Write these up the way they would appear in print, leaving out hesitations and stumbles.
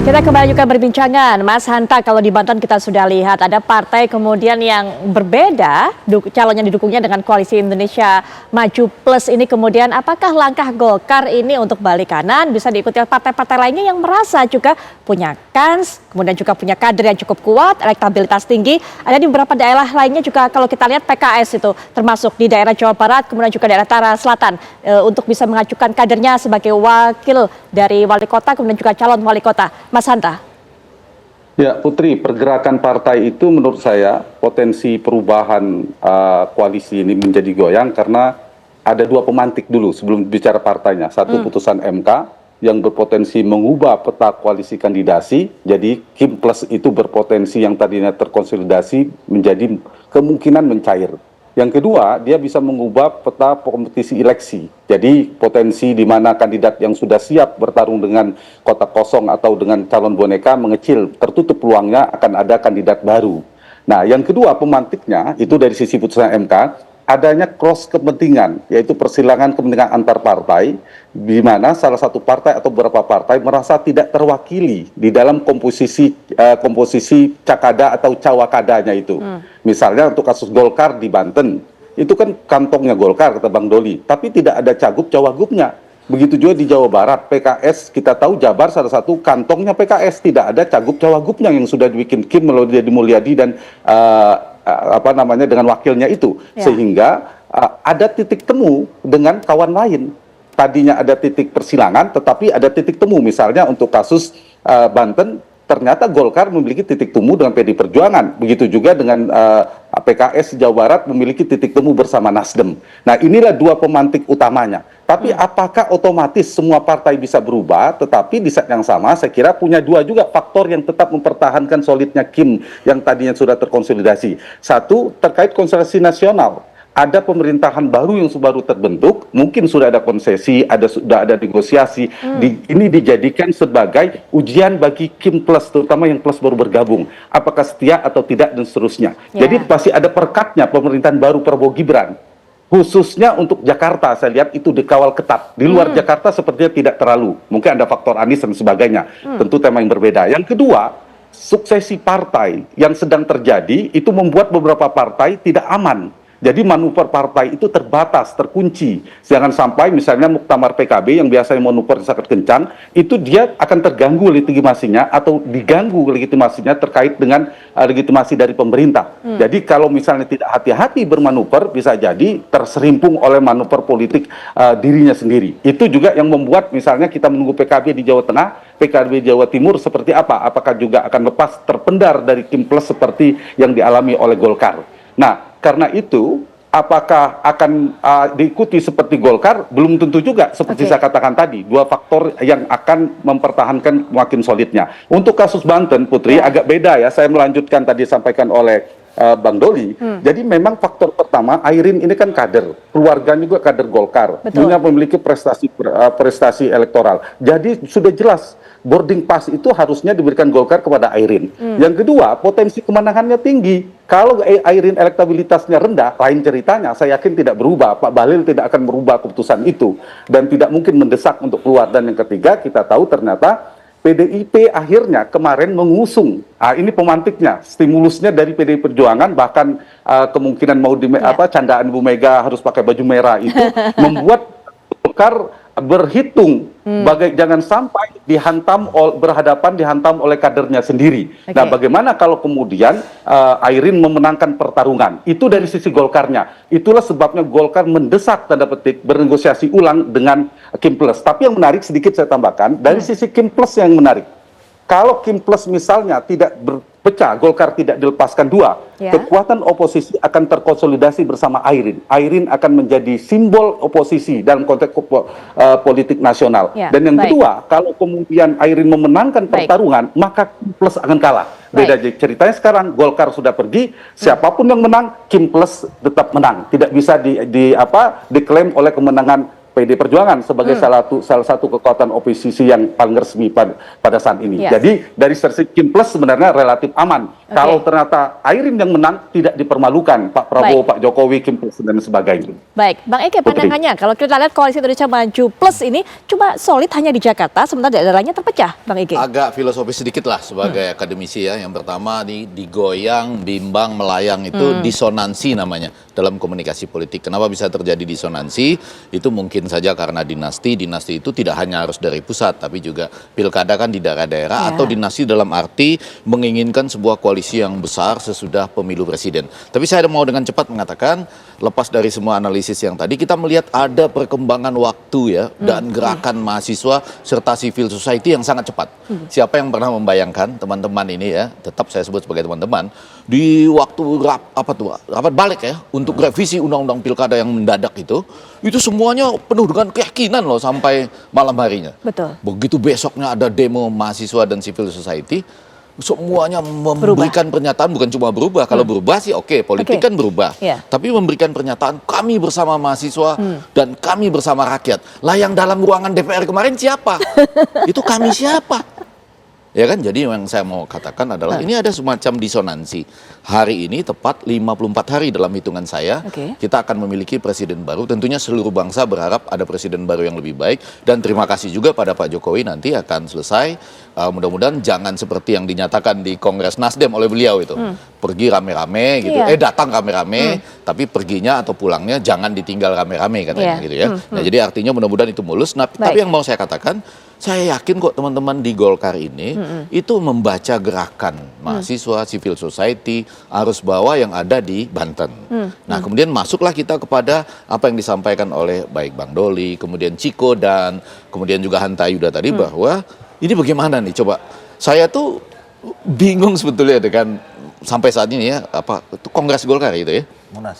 Kita kembali juga berbincangan, Mas Hanta, kalau di Banten kita sudah lihat ada partai kemudian yang berbeda, calon yang didukungnya dengan Koalisi Indonesia Maju Plus ini kemudian apakah langkah Golkar ini untuk balik kanan bisa diikuti oleh partai-partai lainnya yang merasa juga punya kans, kemudian juga punya kader yang cukup kuat, elektabilitas tinggi, ada di beberapa daerah lainnya juga kalau kita lihat PKS itu termasuk di daerah Jawa Barat, kemudian juga daerah Utara Selatan untuk bisa mengajukan kadernya sebagai wakil dari wali kota, kemudian juga calon wali kota. Mas Hanta. Ya Putri, pergerakan partai itu menurut saya potensi perubahan koalisi ini menjadi goyang karena ada dua pemantik dulu sebelum bicara partainya. Satu putusan MK yang berpotensi mengubah peta koalisi kandidasi, jadi Kim Plus itu berpotensi yang tadinya terkonsolidasi menjadi kemungkinan mencair. Yang kedua, dia bisa mengubah peta kompetisi eleksi. Jadi potensi di mana kandidat yang sudah siap bertarung dengan kotak kosong atau dengan calon boneka mengecil, tertutup peluangnya akan ada kandidat baru. Nah, yang kedua pemantiknya itu dari sisi putusan MK, adanya cross kepentingan, yaitu persilangan kepentingan antar partai, di mana salah satu partai atau beberapa partai merasa tidak terwakili di dalam komposisi cakada atau cawakadanya itu. Misalnya untuk kasus Golkar di Banten, itu kan kantongnya Golkar, kata Bang Doli, tapi tidak ada cagup cawagupnya. Begitu juga di Jawa Barat, PKS, kita tahu Jabar salah satu kantongnya PKS, tidak ada cagup cawagupnya yang sudah dibikin Kim melalui Deddy Mulyadi dan dengan wakilnya itu, sehingga ada titik temu dengan kawan lain. Tadinya ada titik persilangan, tetapi ada titik temu. Misalnya untuk kasus Banten, ternyata Golkar memiliki titik temu dengan PD Perjuangan. Begitu juga dengan PKS Jawa Barat memiliki titik temu bersama Nasdem. Nah, inilah dua pemantik utamanya. Tapi apakah otomatis semua partai bisa berubah? Tetapi di saat yang sama saya kira punya dua juga faktor yang tetap mempertahankan solidnya Kim yang tadinya sudah terkonsolidasi. Satu, terkait konsolidasi nasional. Ada pemerintahan baru yang baru terbentuk, mungkin sudah ada konsesi, sudah ada negosiasi. Ini dijadikan sebagai ujian bagi Kim Plus, terutama yang Plus baru bergabung. Apakah setia atau tidak dan seterusnya. Jadi pasti ada perkatnya pemerintahan baru Prabowo Gibran. Khususnya untuk Jakarta, saya lihat itu dikawal ketat. Di luar Jakarta sepertinya tidak terlalu. Mungkin ada faktor Anies dan sebagainya. Tentu tema yang berbeda. Yang kedua, suksesi partai yang sedang terjadi itu membuat beberapa partai tidak aman. Jadi manuver partai itu terbatas, terkunci. Jangan sampai misalnya muktamar PKB yang biasanya manuver sangat kencang, itu dia akan terganggu legitimasinya atau diganggu legitimasinya terkait dengan legitimasi dari pemerintah. Jadi kalau misalnya tidak hati-hati bermanuver, bisa jadi terserimpung oleh manuver politik dirinya sendiri. Itu juga yang membuat misalnya kita menunggu PKB di Jawa Tengah, PKB di Jawa Timur seperti apa? Apakah juga akan lepas terpendar dari Kim Plus seperti yang dialami oleh Golkar? Nah, karena itu, apakah akan diikuti seperti Golkar? Belum tentu juga, seperti saya katakan tadi. Dua faktor yang akan mempertahankan makin solidnya. Untuk kasus Banten, Putri, agak beda ya. Saya melanjutkan tadi disampaikan oleh Bang Doli. Jadi memang faktor pertama, Airin ini kan kader. Keluarganya juga kader Golkar. Punya memiliki prestasi elektoral. Jadi sudah jelas, boarding pass itu harusnya diberikan Golkar kepada Airin. Yang kedua, potensi kemenangannya tinggi. Kalau Airin elektabilitasnya rendah, lain ceritanya, saya yakin tidak berubah. Pak Bahlil tidak akan merubah keputusan itu. Dan tidak mungkin mendesak untuk keluar. Dan yang ketiga, kita tahu ternyata PDIP akhirnya kemarin mengusung, ini pemantiknya, stimulusnya dari PDI Perjuangan, bahkan kemungkinan mau candaan Bu Mega harus pakai baju merah itu, membuat Golkar berhitung jangan sampai dihantam oleh kadernya sendiri. Nah, bagaimana kalau kemudian Airin memenangkan pertarungan? Itu dari sisi Golkarnya. Itulah sebabnya Golkar mendesak tanda petik bernegosiasi ulang dengan Kim Plus. Tapi yang menarik sedikit saya tambahkan dari sisi Kim Plus yang menarik. Kalau Kim Plus misalnya tidak berpecah, Golkar tidak dilepaskan dua, kekuatan oposisi akan terkonsolidasi bersama Airin. Airin akan menjadi simbol oposisi dalam konteks politik nasional. Dan yang kedua, kalau kemudian Airin memenangkan pertarungan, maka Kim Plus akan kalah. Beda ceritanya sekarang, Golkar sudah pergi, siapapun yang menang, Kim Plus tetap menang. Tidak bisa diklaim oleh kemenangan PD Perjuangan sebagai salah satu kekuatan oposisi yang paling resmi pada saat ini. Yes. Jadi dari sisi Kim Plus sebenarnya relatif aman. Kalau ternyata Airin yang menang, tidak dipermalukan Pak Prabowo, Pak Jokowi, Kim Plus dan sebagainya. Baik, Bang Ege, pandangannya kalau kita lihat koalisi Indonesia Maju Plus ini cuma solid hanya di Jakarta, sementara daerah lainnya terpecah, Bang Ege. Agak filosofis sedikit lah sebagai akademisi ya. Yang pertama digoyang, bimbang, melayang itu disonansi namanya dalam komunikasi politik. Kenapa bisa terjadi disonansi? Itu mungkin saja karena dinasti itu tidak hanya harus dari pusat, tapi juga pilkada kan di daerah-daerah, atau dinasti dalam arti menginginkan sebuah koalisi yang besar sesudah pemilu presiden. Tapi saya mau dengan cepat mengatakan, lepas dari semua analisis yang tadi, kita melihat ada perkembangan waktu ya, dan gerakan mahasiswa serta civil society yang sangat cepat. Siapa yang pernah membayangkan teman-teman ini ya, tetap saya sebut sebagai teman-teman, di waktu rapat balik ya, untuk revisi undang-undang pilkada yang mendadak itu semuanya penuh dengan keyakinan loh sampai malam harinya. Betul. Begitu besoknya ada demo mahasiswa dan civil society, semuanya memberikan pernyataan, bukan cuma berubah. Kalau berubah sih oke, politik kan berubah. Tapi memberikan pernyataan, kami bersama mahasiswa dan kami bersama rakyat. Lah yang dalam ruangan DPR kemarin siapa? Itu kami siapa? Ya kan, jadi yang saya mau katakan adalah ini ada semacam disonansi. Hari ini tepat 54 hari dalam hitungan saya, kita akan memiliki presiden baru. Tentunya seluruh bangsa berharap ada presiden baru yang lebih baik. Dan terima kasih juga pada Pak Jokowi, nanti akan selesai. Mudah-mudahan jangan seperti yang dinyatakan di Kongres Nasdem oleh beliau itu. Pergi rame-rame gitu, datang rame-rame, tapi perginya atau pulangnya jangan ditinggal rame-rame katanya gitu ya. Nah, jadi artinya mudah-mudahan itu mulus. Nah, tapi yang mau saya katakan, saya yakin kok teman-teman di Golkar ini itu membaca gerakan mahasiswa, civil society, arus bawah yang ada di Banten. Nah, kemudian masuklah kita kepada apa yang disampaikan oleh baik Bang Doli, kemudian Ciko, dan kemudian juga Hanta Yuda tadi, bahwa ini bagaimana nih, coba. Saya tuh bingung sebetulnya dengan sampai saat ini ya, Kongres Golkar itu ya.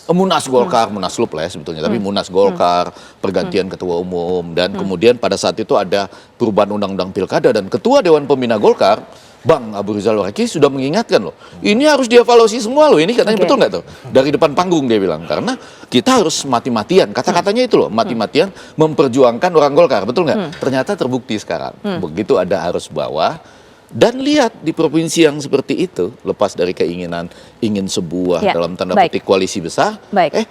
Munas Golkar, Munaslup lah ya sebetulnya, tapi Munas Golkar, pergantian ketua umum, dan kemudian pada saat itu ada perubahan undang-undang pilkada, dan ketua Dewan Pembina Golkar, Bang Abu Rizal Bakri, sudah mengingatkan loh, ini harus dievaluasi semua loh, ini katanya betul nggak tuh? Dari depan panggung dia bilang, karena kita harus mati-matian, kata-katanya itu loh, mati-matian memperjuangkan orang Golkar, betul nggak? Ternyata terbukti sekarang, begitu ada arus bawah. Dan lihat di provinsi yang seperti itu, lepas dari keinginan ingin sebuah dalam tanda petik koalisi besar,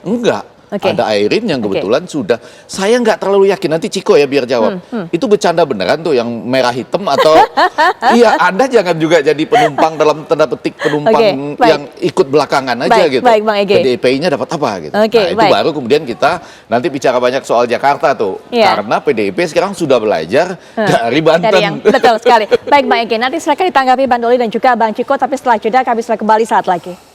enggak. Ada Airin yang kebetulan sudah, saya nggak terlalu yakin, nanti Ciko ya biar jawab. Itu bercanda beneran tuh yang merah hitam atau iya, Anda jangan juga jadi penumpang dalam tanda petik penumpang yang ikut belakangan aja gitu. PDIP-nya dapat apa gitu. Nah, itu baru kemudian kita nanti bicara banyak soal Jakarta tuh. Karena PDIP sekarang sudah belajar dari Banten. Betul sekali. Baik Bang Ege, nanti silakan ditanggapi Bang Doli dan juga Bang Ciko, tapi setelah jeda kami sudah kembali saat lagi.